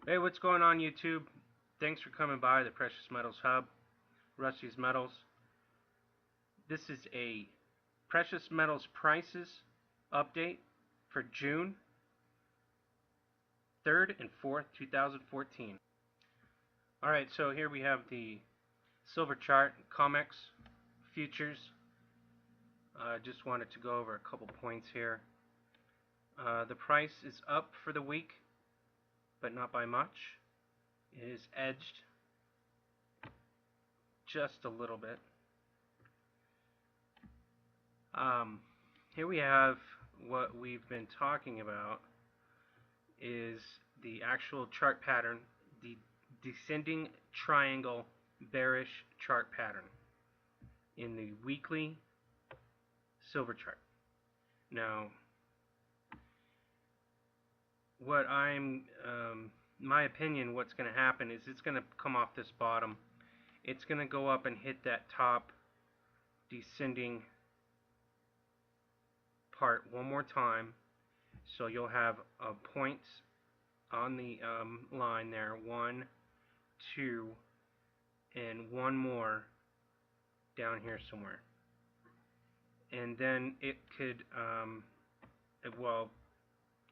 Hey, what's going on, YouTube? Thanks for coming by the Precious Metals Hub, Rusty's Metals. This is a precious metals prices update for June 3rd and 4th, 2014. Alright, so here we have the silver chart, COMEX futures. Just wanted to go over a couple points here. The price is up for the week, but not by much. It is edged just a little bit. Here we have what we've been talking about is the actual chart pattern, the descending triangle bearish chart pattern in the weekly silver chart. Now, what my opinion, what's going to happen is it's going to come off this bottom. It's going to go up and hit that top descending part one more time. So you'll have points on the line there, 1, 2, and one more down here somewhere. And then it could, well,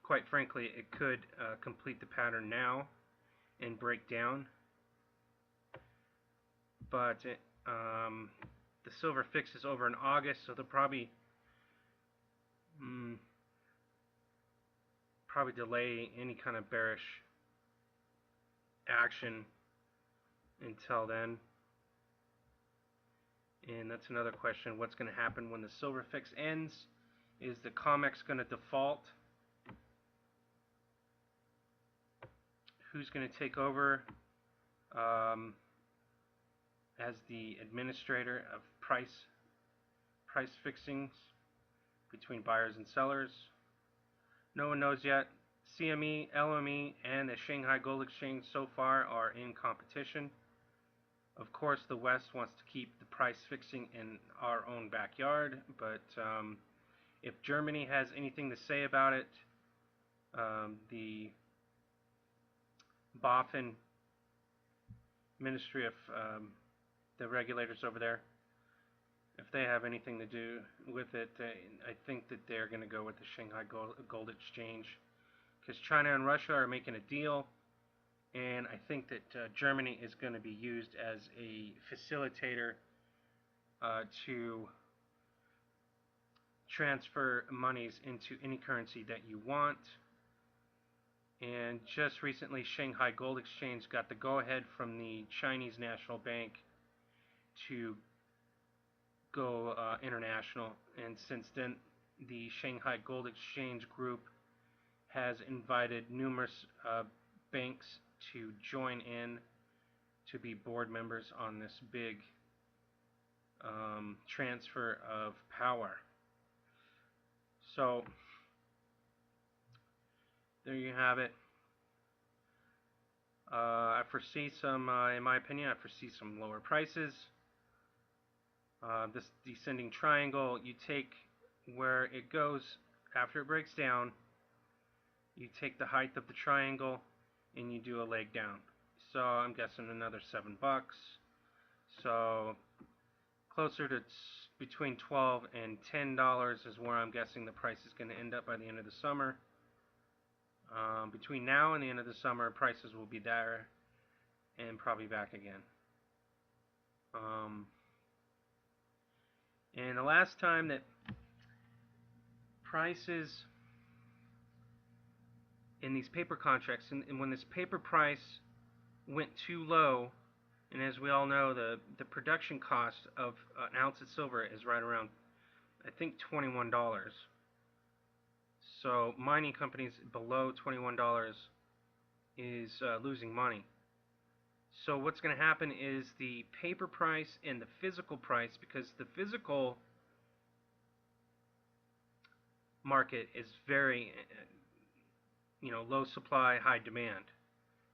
quite frankly, it could complete the pattern now and break down. But the silver fix is over in August, so they'll probably delay any kind of bearish action until then. And that's another question, what's going to happen when the silver fix ends? Is the COMEX going to default? Who's going to take over as the administrator of price fixings between buyers and sellers? No one knows yet. CME, LME, and the Shanghai Gold Exchange so far are in competition. Of course, the West wants to keep the price fixing in our own backyard, but if Germany has anything to say about it, the BaFin, Ministry of the regulators over there, if they have anything to do with it, I think that they're going to go with the Shanghai Gold Exchange, because China and Russia are making a deal, and I think that Germany is going to be used as a facilitator to transfer monies into any currency that you want. And just recently, Shanghai Gold Exchange got the go-ahead from the Chinese National Bank to go international, and since then the Shanghai Gold Exchange Group has invited numerous banks to join in to be board members on this big transfer of power. So there you have it. I foresee some, in my opinion, I foresee some lower prices. This descending triangle, you take where it goes after it breaks down, you take the height of the triangle and you do a leg down. So I'm guessing another $7. So closer to between $12 and $10 is where I'm guessing the price is going to end up by the end of the summer. Between now and the end of the summer, prices will be there and probably back again. And the last time that prices in these paper contracts, and when this paper price went too low, and as we all know, the production cost of an ounce of silver is right around, I think, $21. So mining companies below $21 is losing money. So what's going to happen is the paper price and the physical price, because the physical market is very, low supply, high demand.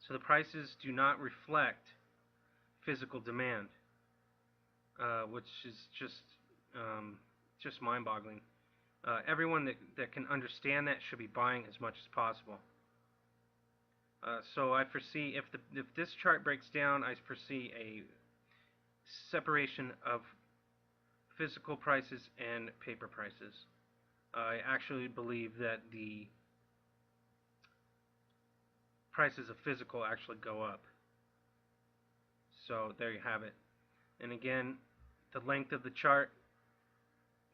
So the prices do not reflect physical demand, which is just mind-boggling. Everyone that can understand that should be buying as much as possible. So I foresee if this chart breaks down, I foresee a separation of physical prices and paper prices. I actually believe that the prices of physical actually go up. So there you have it. And again, the length of the chart,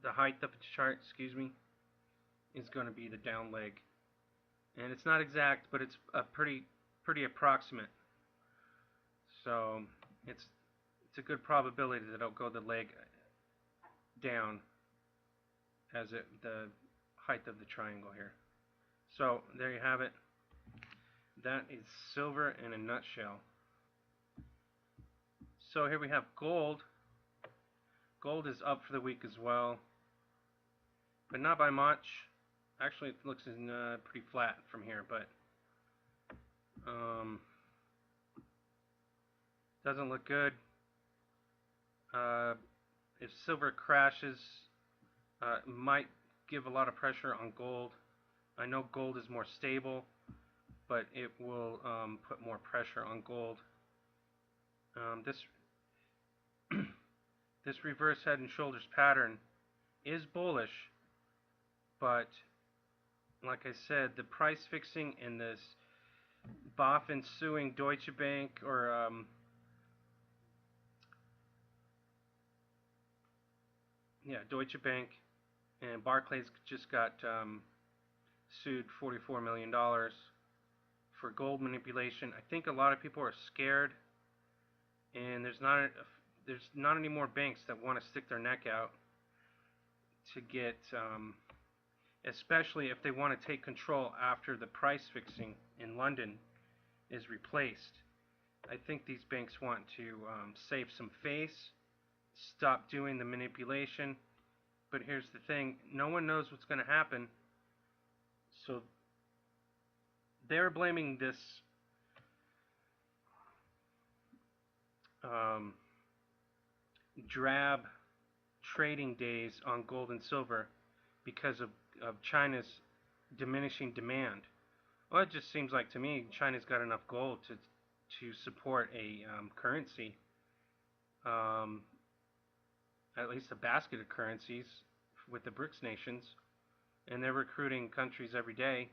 the height of the chart, excuse me, is going to be the down leg. And it's not exact, but it's a pretty approximate. So it's a good probability that it'll go the leg down as the height of the triangle here. So there you have it. That is silver in a nutshell. So here we have gold. Gold is up for the week as well, but not by much. Actually, it looks pretty flat from here, but doesn't look good. If silver crashes, might give a lot of pressure on gold. I know gold is more stable, but it will put more pressure on gold. This this reverse head and shoulders pattern is bullish, but like I said, the price fixing and this BaFin suing Deutsche Bank or Deutsche Bank and Barclays just got sued $44 million for gold manipulation. I think a lot of people are scared, and there's not any more banks that want to stick their neck out to get, especially if they want to take control after the price fixing in London is replaced. I think these banks want to save some face, stop doing the manipulation. But here's the thing, no one knows what's going to happen. So they're blaming this drab trading days on gold and silver because of China's diminishing demand. Well, it just seems like to me China's got enough gold to support a currency, at least a basket of currencies with the BRICS nations, and they're recruiting countries every day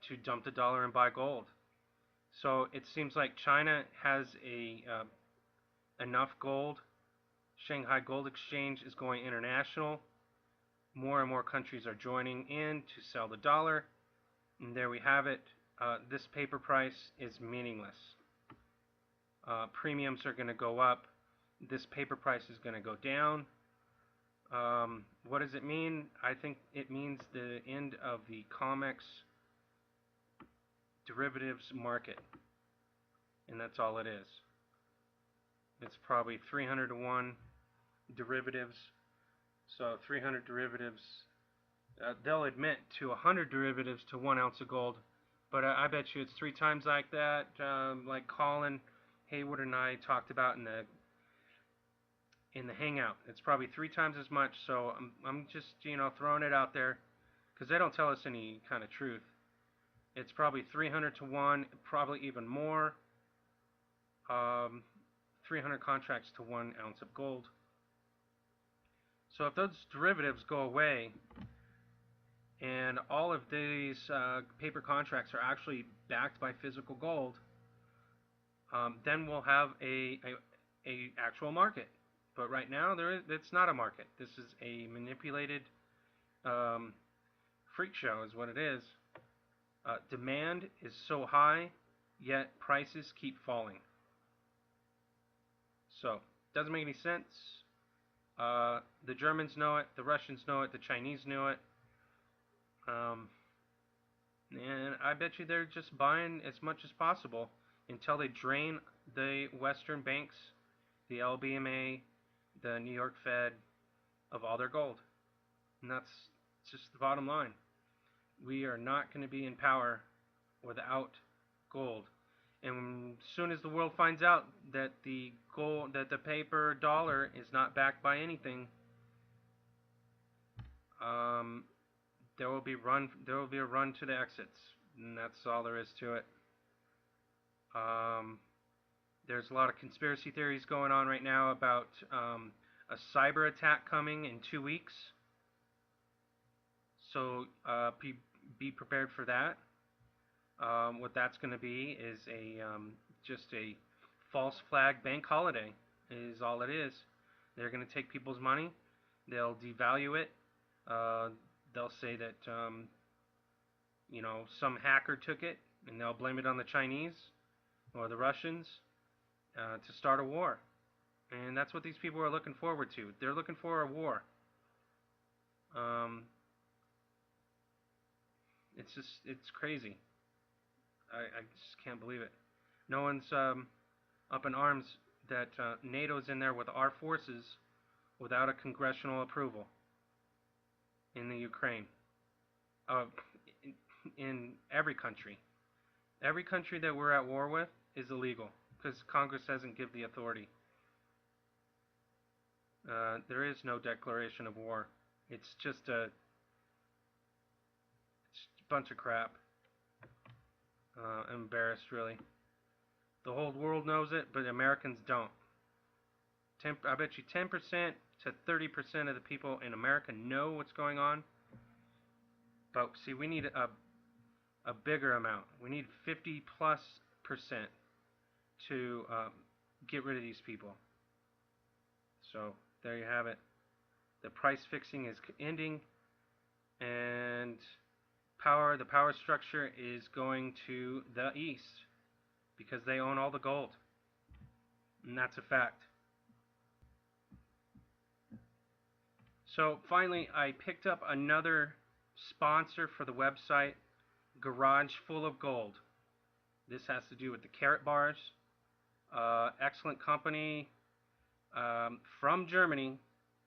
to dump the dollar and buy gold. So it seems like China has enough gold. Shanghai Gold Exchange is going international. More and more countries are joining in to sell the dollar. And there we have it. This paper price is meaningless. Premiums are going to go up. This paper price is going to go down. What does it mean? I think it means the end of the COMEX derivatives market. And that's all it is. It's probably 300 to 1 derivatives. So 300 derivatives. They'll admit to 100 derivatives to 1 ounce of gold. But I bet you it's 3 times like that. Like Colin Hayward and I talked about in the hangout. It's probably 3 times as much. So I'm just throwing it out there because they don't tell us any kind of truth. It's probably 300 to 1, probably even more. 300 contracts to 1 ounce of gold. So if those derivatives go away and all of these paper contracts are actually backed by physical gold, then we'll have a actual market. But right now, it's not a market. This is a manipulated freak show is what it is. Demand is so high, yet prices keep falling. So, doesn't make any sense. The Germans know it, the Russians know it, the Chinese know it. And I bet you they're just buying as much as possible until they drain the Western banks, the LBMA, the New York Fed, of all their gold. And that's just the bottom line. We are not going to be in power without gold. And as soon as the world finds out that the paper dollar is not backed by anything, there will be a run to the exits. And that's all there is to it. There's a lot of conspiracy theories going on right now about a cyber attack coming in 2 weeks. So be prepared for that. What that's going to be is just a false flag bank holiday is all it is. They're going to take people's money. They'll devalue it. They'll say that some hacker took it, and they'll blame it on the Chinese or the Russians to start a war. And that's what these people are looking forward to. They're looking for a war. It's crazy. I just can't believe it. No one's up in arms that NATO's in there with our forces without a congressional approval in the Ukraine. In every country. Every country that we're at war with is illegal because Congress hasn't given the authority. There is no declaration of war. It's just a bunch of crap. I'm embarrassed, really. The whole world knows it, but Americans don't. I bet you 10% to 30% of the people in America know what's going on. But see, we need a bigger amount. We need 50+% to get rid of these people. So there you have it. The price fixing is ending, and the power structure is going to the East because they own all the gold, and that's a fact. So finally, I picked up another sponsor for the website, Garage Full of Gold. This has to do with the Carrot Bars. Excellent company from Germany,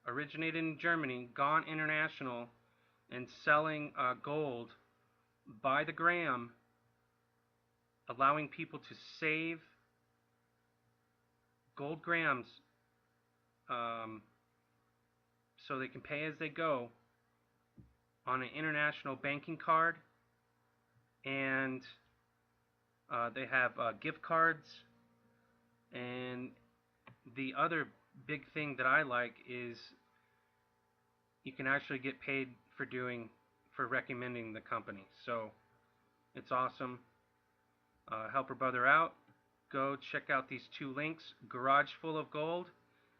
originated in Germany, gone international, and selling gold by the gram, allowing people to save gold grams so they can pay as they go on an international banking card, and they have gift cards. And the other big thing that I like is you can actually get paid for recommending the company. So it's awesome. Help a brother out. Go check out these two links, Garage Full of Gold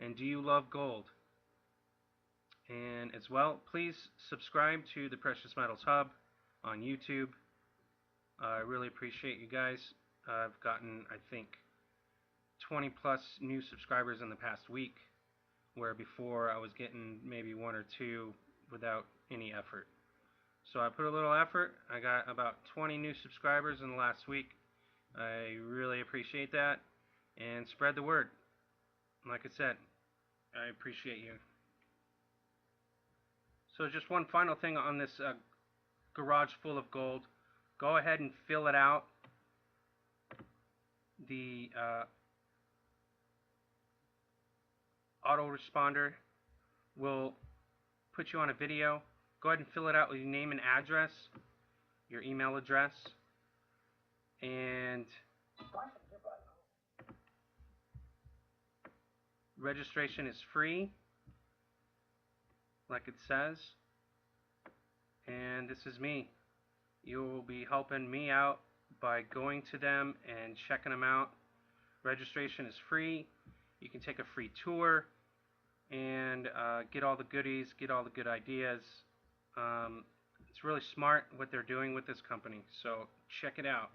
and Do You Love Gold? And as well, please subscribe to the Precious Metals Hub on YouTube. I really appreciate you guys. I've gotten, I think, 20+ new subscribers in the past week, where before I was getting maybe 1 or 2 without any effort. So I put a little effort. I got about 20 new subscribers in the last week. I really appreciate that. And spread the word. Like I said, I appreciate you. So just one final thing on this Garage Full of Gold. Go ahead and fill it out. The autoresponder will put you on a video. Go ahead and fill it out with your name and address, your email address, and registration is free, like it says. And this is me. You will be helping me out by going to them and checking them out. Registration is free. You can take a free tour and get all the goodies, get all the good ideas. It's really smart what they're doing with this company, so check it out.